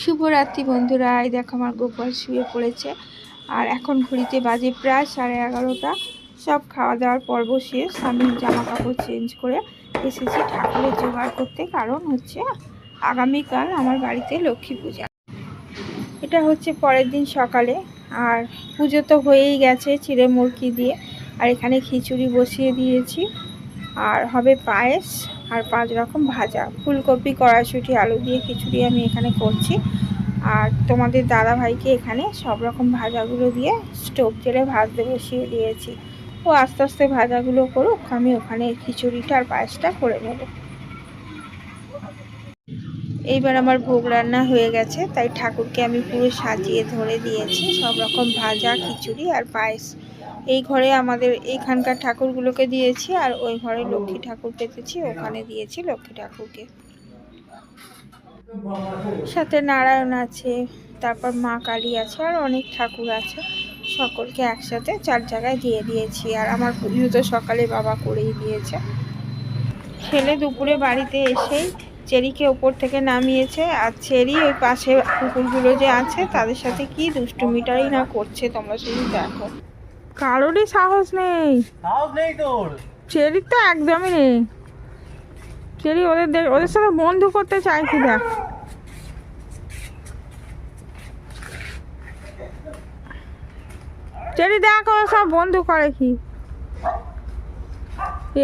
শুভরাত্রি বন্ধুরা। এই দেখো আমার গোপাল শুয়ে পড়েছে। আর এখন ঘড়িতে বাজে প্রায় 11:30। সব খাওয়া দাওয়ার পর্ব শেষ। আমি জামা কাপড় চেঞ্জ করে এসেছি ঠাকুরের জোগাড় করতে, কারণ হচ্ছে আগামীকাল আমার বাড়িতে লক্ষ্মী পূজা। এটা হচ্ছে পরের দিন সকালে। আর পুজো তো হয়েই গেছে চিড়ে মুরগি দিয়ে। আর এখানে খিচুড়ি বসিয়ে দিয়েছি, আর হবে পায়েস আর 5 রকম ভাজা। ফুলকপি, কড়াইশুঁটি, আলু দিয়ে খিচুড়ি আমি এখানে করছি। আর তোমাদের দাদা ভাইকে এখানে সব রকম ভাজাগুলো দিয়ে স্টোভ জেলে ভাজতে বসিয়ে দিয়েছি। ও আস্তে আস্তে ভাজাগুলো করুক, আমি ওখানে খিচুড়িটা আর পায়েসটা করে নেব। এইবার আমার ভোগ রান্না হয়ে গেছে, তাই ঠাকুরকে আমি পুরো সাজিয়ে ধরে দিয়েছি সব রকম ভাজা, খিচুড়ি আর পায়েস। এই ঘরে আমাদের এইখানকার ঠাকুরগুলোকে দিয়েছি, আর ওই ঘরে লক্ষ্মী ঠাকুর পেতেছি, ওখানে দিয়েছি লক্ষ্মী ঠাকুরকে। সাথে নারায়ণ আছে, তারপর মা কালী আছে, আর অনেক ঠাকুর আছে। সকলকে একসাথে 4 জায়গায় দিয়ে দিয়েছি। আর আমার পুজো তো সকালে বাবা করেই দিয়েছে। ছেলে দুপুরে বাড়িতে এসেই চেরিকে ওপর থেকে নামিয়েছে। আর চেরি ওই পাশে কুকুরগুলো যে আছে তাদের সাথে কি দুষ্টুমিটাই না করছে, তোমরা শুধু দেখো। কারোরই সাহস নেই, তোর চেরির তো একদমই নেই। চেরি ওদের সাথে বন্ধু করতে চাইছি। দেখ, চেরি দেখো সব বন্ধু করে, কি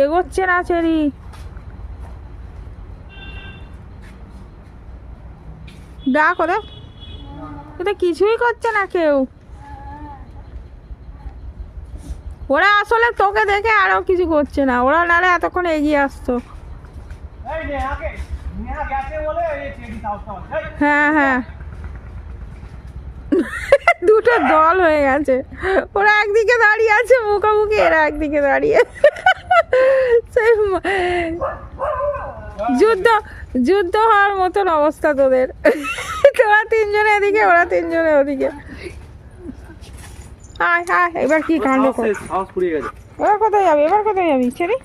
এগোচ্ছে না চেরি। ডাক ওদের, ওদের কিছুই করছে না কেউ। ওরা আসলে তোকে দেখে আরো কিছু করছে না, ওরা নালে এতক্ষণ এগিয়ে আসতো। হ্যাঁ হ্যাঁ, দুটো দল হয়ে গেছে। ওরা একদিকে দাঁড়িয়ে আছে মুখোমুখি, এরা একদিকে দাঁড়িয়ে। যুদ্ধ যুদ্ধ হওয়ার মতন অবস্থা তোদের। তোরা 3 জনে এদিকে, ওরা 3 জনে ওদিকে। হায় হায়, এবার কি কাণ্ড করে। এবার কোথায় যাবি, এবার কোথায় যাবি ছেড়ে,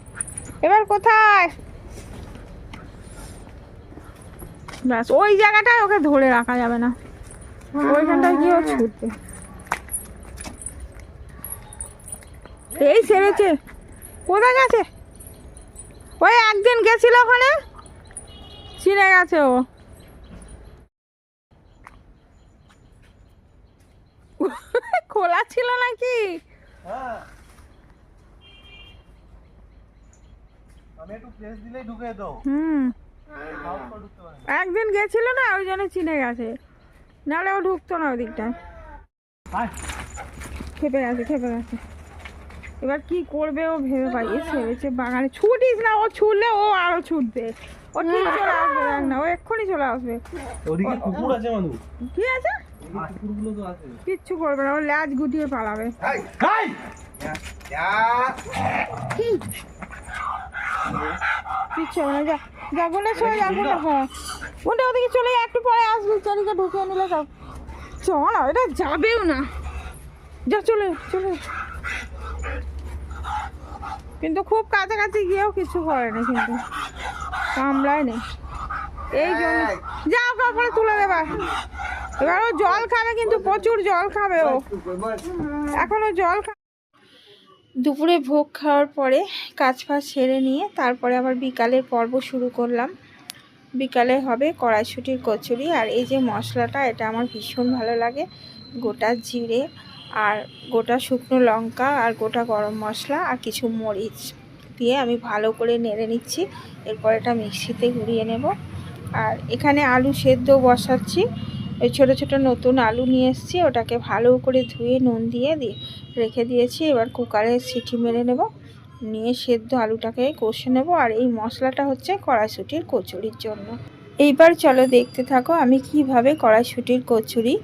এবার কোথায়? ব্যাস ওই জায়গাটায় ওকে ধরে রাখা যাবে না, ওইখানটায় গিয়ে ও ছুটবে। এই সেরেছে, কোথায় গেছে? ওই একদিন গেছিল ওখানে, চিনে গেছে ও। খোলা ছিল নাকি? একদিন গেছিল না, ওই জন্য চিনে গেছে, নাহলে ও ঢুকতো না ওই দিকটায়। খেপে গেছে, খেপে গেছে। এবার কি করবে ও ভেবে পাই। ছেড়েছে বাগানে, ছুটিস না, ও ছুটলে ও আরো ছুটবে। ও ঠিক চলে আসবে, দেখ না, ও এক্ষুনি চলে আসবে। ওদিকে কুকুর আছে, মানু কি আছে? কুকুরগুলো তো আছে, কিচ্ছু করবে না, ও ল্যাজ গুটিয়ে পালাবে। কিচ্ছু হবে না, যা যা গুনে চলে যা, গুনে। হ্যাঁ গুনটা ওদিকে চলে যা, একটু পরে আসবি, চারিকে ঢুকিয়ে নিলে সব। চল না, এটা যাবেও না, যা চলে চলে। কিন্তু খুব কাছাকাছি গিয়েও কিছু করে না, কিন্তু কামড়ায় নেই। এই জন্য যাও, কাপড়ে তুলে দেবা। এবার ও জল খাবে, কিন্তু প্রচুর জল খাবে ও, এখনো জল খাবে। দুপুরে ভোগ খাওয়ার পরে কাজ ফাজ সেরে নিয়ে তারপরে আবার বিকালের পর্ব শুরু করলাম। বিকালে হবে কড়াইশুঁটির কচুরি। আর এই যে মশলাটা, এটা আমার ভীষণ ভালো লাগে। গোটা জিরে আর গোটা শুকনো লঙ্কা আর গোটা গরম মশলা আর কিছু মরিচ দিয়ে আমি ভালো করে নেড়ে নিচ্ছি। এরপর এটা মিক্সিতে ঘুরিয়ে নেব। আর এখানে আলু সেদ্ধ বসাচ্ছি। ওই ছোটো ছোটো নতুন আলু নিয়ে এসেছি, ওটাকে ভালো করে ধুয়ে নুন দিয়ে রেখে দিয়েছি। এবার কুকারে সিটি মেরে নেব, নিয়ে সেদ্ধ আলুটাকে কষে নেব। আর এই মশলাটা হচ্ছে কড়াইশুঁটির কচুরির জন্য। এইবার চলো দেখতে থাকো আমি কিভাবে কড়াইশুঁটির কচুরি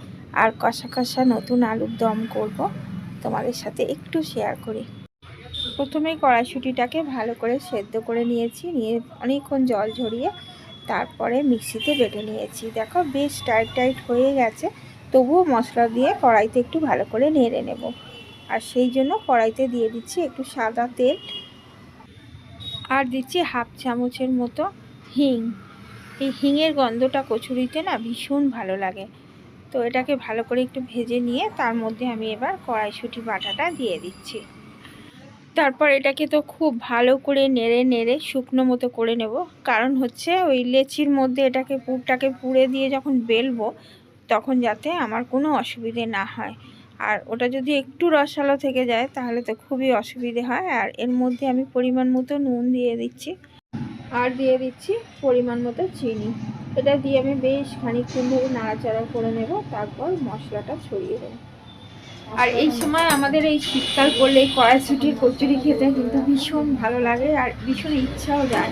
আর কষা কষা নতুন আলুর দম করব, তোমাদের সাথে একটু শেয়ার করি। প্রথমেই কড়াইশুঁটিটাকে ভালো করে সেদ্ধ করে নিয়েছি, নিয়ে অনেকক্ষণ জল ঝরিয়ে তারপরে মিক্সিতে বেটে নিয়েছি। দেখো বেশ টাইট টাইট হয়ে গেছে, তবুও মশলা দিয়ে কড়াইতে একটু ভালো করে নেড়ে নেব। আর সেই জন্য কড়াইতে দিয়ে দিচ্ছি একটু সাদা তেল, আর দিচ্ছি 1/2 চামচের মতো হিং। এই হিঙের গন্ধটা কচুরিতে না ভীষণ ভালো লাগে। তো এটাকে ভালো করে একটু ভেজে নিয়ে তার মধ্যে আমি এবার কড়াইশুঁটি বাটাটা দিয়ে দিচ্ছি। তারপর এটাকে তো খুব ভালো করে নেড়ে নেড়ে শুকনো মতো করে নেব। কারণ হচ্ছে ওই লেচির মধ্যে এটাকে পুরটাকে পুড়ে দিয়ে যখন বেলবো তখন যাতে আমার কোনো অসুবিধে না হয়। আর ওটা যদি একটু রসালো থেকে যায় তাহলে তো খুবই অসুবিধে হয়। আর এর মধ্যে আমি পরিমাণ মতো নুন দিয়ে দিচ্ছি, আর দিয়ে দিচ্ছি পরিমাণ মতো চিনি। এটা দিয়ে আমি বেশ খানিকক্ষণ ধরে নাড়াচাড়া করে নেব, তারপর মশলাটা ছড়িয়ে দেবো। আর এই সময় আমাদের এই শীতকাল পড়লে কড়াইশুঁটির কচুরি খেতে কিন্তু ভীষণ ভালো লাগে আর ভীষণ ইচ্ছাও যায়।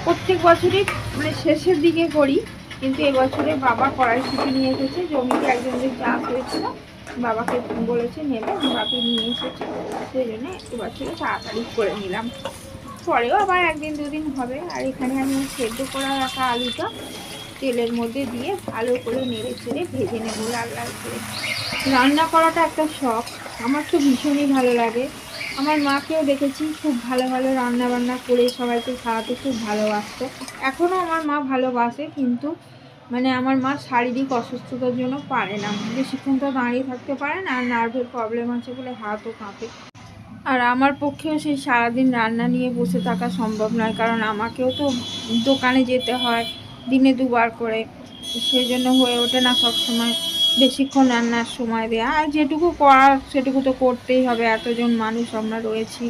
প্রত্যেক বছরই মানে শেষের দিকে করি, কিন্তু এবছরে বাবা কড়াইশুঁটি নিয়ে এসেছে। জমিতে একজনের চাষ হয়েছিল, বাবাকে বলেছে নেবে, বাপি নিয়ে এসেছে, সেই জন্য এবছরে তাড়াতাড়ি করে নিলাম। পরেও আবার একদিন দুদিন হবে। আর এখানে আমি সেদ্ধ করা রাখা আলুটা তেলের মধ্যে দিয়ে ভালো করে নেড়ে চেড়ে ভেজে নেবো লাল লাল করে। রান্না করাটা একটা শখ, আমার তো ভীষণই ভালো লাগে। আমার মাকেও দেখেছি খুব ভালো ভালো রান্না বান্না করে সবাইকে খাওয়াতে খুব ভালোবাসতো। এখনও আমার মা ভালোবাসে, কিন্তু মানে আমার মা শারীরিক অসুস্থতার জন্য পারে না, বেশিক্ষণ তো দাঁড়িয়ে থাকতে পারে না, আর নার্ভের প্রবলেম আছে বলে হাতও কাঁপে। আর আমার পক্ষেও সেই সারাদিন রান্না নিয়ে বসে থাকা সম্ভব নয়, কারণ আমাকেও তো দোকানে যেতে হয় দিনে দুবার করে। সেই জন্য হয়ে ওঠে না সবসময় বেশিক্ষণ রান্নার সময় দেয়া। আর যেটুকু করার সেটুকু তো করতেই হবে, এতজন মানুষ আমরা রয়েছি,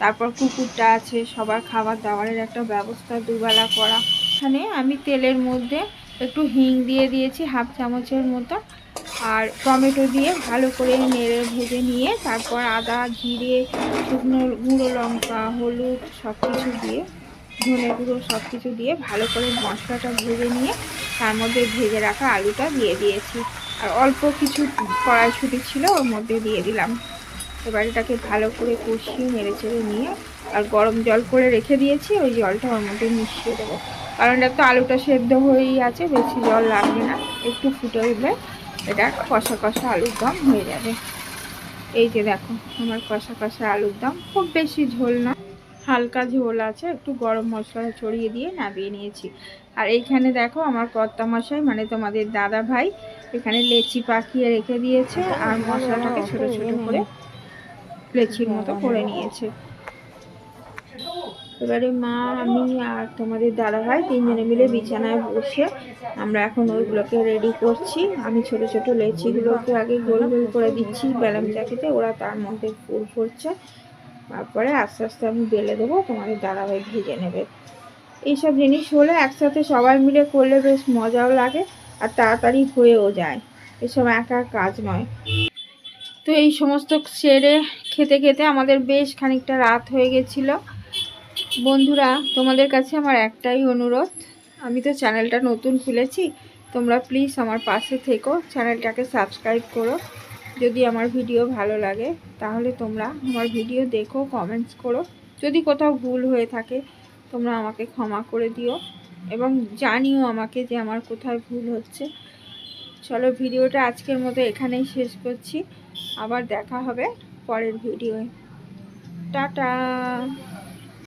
তারপর কুকুরটা আছে, সবার খাবার দাবারের একটা ব্যবস্থা দুবেলা করা। এখানে আমি তেলের মধ্যে একটু হিং দিয়ে দিয়েছি 1/2 চামচের মতো, আর টমেটো দিয়ে ভালো করে নেড়ে ভেজে নিয়ে তারপর আদা জিরে শুকনো গুঁড়ো লঙ্কা হলুদ সব কিছু দিয়ে ধনে গুঁড়ো সব কিছু দিয়ে ভালো করে মশলাটা ভেজে নিয়ে তার মধ্যে ভেজে রাখা আলুটা দিয়ে দিয়েছি। আর অল্প কিছু কড়াইশুঁটি ছিল ওর মধ্যে দিয়ে দিলাম। এবার এটাকে ভালো করে কষিয়ে নেড়ে চেড়ে নিয়ে আর গরম জল করে রেখে দিয়েছি, ওই জলটা ওর মধ্যে মিশিয়ে দেবো। কারণ এটা তো আলুটা সেদ্ধ হয়েই আছে, বেশি জল লাগবে না, একটু ফুটে উঠলে এটা কষা কষা আলুর দম হয়ে যাবে। এই যে দেখো আমার কষা কষা আলুর দম, খুব বেশি ঝোল না, হালকা ঝোল আছে, একটু গরম মশলা ছড়িয়ে দিয়ে নামিয়ে নিয়েছি। আর এইখানে দেখো আমার কর্তামশাই মানে তোমাদের দাদা ভাই এখানে লেচি পাকিয়ে রেখে দিয়েছে, আর মশলাটাকে ছোট ছোট করে লেচির মতো করে নিয়েছে। এবারে মা আমি আর তোমাদের দাদা ভাই তিনজনে মিলে বিছানায় বসে আমরা এখন ওইগুলোকে রেডি করছি। আমি ছোট ছোট লেচিগুলোকে আগে গোল গোল করে দিচ্ছি বেলাম চাকিতে, ওরা তার মধ্যে ফুল করছে, তারপরে আস্তে আস্তে আমি বেলে দেবো, তোমাদের দাদা ভাই ভেজে নেবে। এইসব জিনিস হলে একসাথে সবাই মিলে করলে বেশ মজাও লাগে আর তাড়াতাড়ি হয়েও যায়, এসব একা কাজ নয়। তো এই সমস্ত সেরে খেতে খেতে আমাদের বেশ খানিকটা রাত হয়ে গেছিলো। বন্ধুরা তোমাদের কাছে আমার একটাই অনুরোধ, আমি তো চ্যানেলটা নতুন খুলেছি, তোমরা প্লিজ আমার পাশে থেকো, চ্যানেলটাকে সাবস্ক্রাইব করো। যদি আমার ভিডিও ভালো লাগে তাহলে তোমরা আমার ভিডিও দেখো, কমেন্টস করো, যদি কোথাও ভুল হয়ে থাকে তোমরা আমাকে ক্ষমা করে দিও এবং জানিও আমাকে যে আমার কোথায় ভুল হচ্ছে। চলো ভিডিওটা আজকের মতো এখানেই শেষ করছি, আবার দেখা হবে পরের ভিডিওয়ে। টাটা।